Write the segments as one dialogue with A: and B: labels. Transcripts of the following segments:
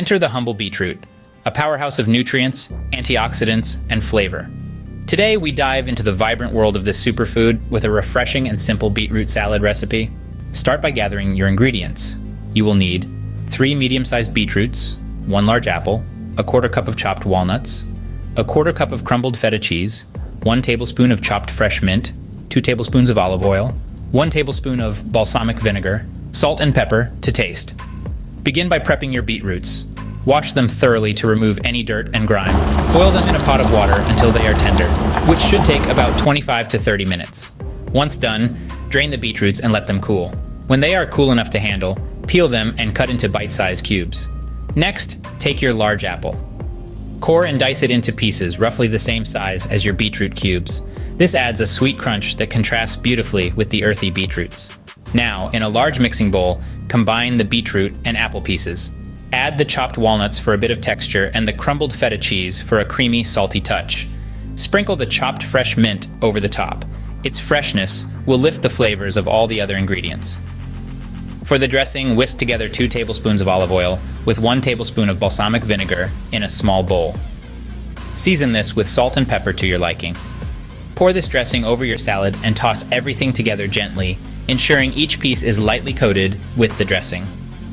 A: Enter the humble beetroot, a powerhouse of nutrients, antioxidants, and flavor. Today, we dive into the vibrant world of this superfood with a refreshing and simple beetroot salad recipe. Start by gathering your ingredients. You will need 3 medium-sized beetroots, 1 large apple, a 1/4 cup of chopped walnuts, a 1/4 cup of crumbled feta cheese, 1 tablespoon of chopped fresh mint, 2 tablespoons of olive oil, 1 tablespoon of balsamic vinegar, salt and pepper to taste. Begin by prepping your beetroots. Wash them thoroughly to remove any dirt and grime. Boil them in a pot of water until they are tender, which should take about 25 to 30 minutes. Once done, drain the beetroots and let them cool. When they are cool enough to handle, peel them and cut into bite-sized cubes. Next, take your large apple. Core and dice it into pieces roughly the same size as your beetroot cubes. This adds a sweet crunch that contrasts beautifully with the earthy beetroots. Now, in a large mixing bowl, combine the beetroot and apple pieces. Add the chopped walnuts for a bit of texture and the crumbled feta cheese for a creamy, salty touch. Sprinkle the chopped fresh mint over the top. Its freshness will lift the flavors of all the other ingredients. For the dressing, whisk together 2 tablespoons of olive oil with 1 tablespoon of balsamic vinegar in a small bowl. Season this with salt and pepper to your liking. Pour this dressing over your salad and toss everything together gently, ensuring each piece is lightly coated with the dressing.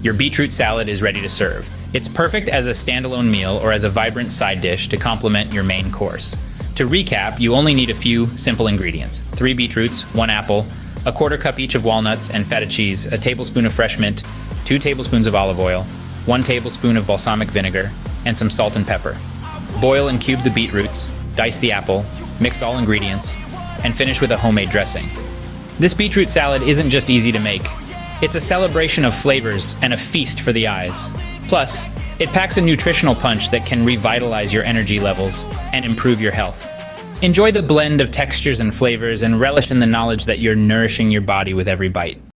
A: Your beetroot salad is ready to serve. It's perfect as a standalone meal or as a vibrant side dish to complement your main course. To recap, you only need a few simple ingredients: 3 beetroots, 1 apple, a 1/4 cup each of walnuts and feta cheese, a tablespoon of fresh mint, 2 tablespoons of olive oil, 1 tablespoon of balsamic vinegar, and some salt and pepper. Boil and cube the beetroots, dice the apple, mix all ingredients, and finish with a homemade dressing. This beetroot salad isn't just easy to make. It's a celebration of flavors and a feast for the eyes. Plus, it packs a nutritional punch that can revitalize your energy levels and improve your health. Enjoy the blend of textures and flavors and relish in the knowledge that you're nourishing your body with every bite.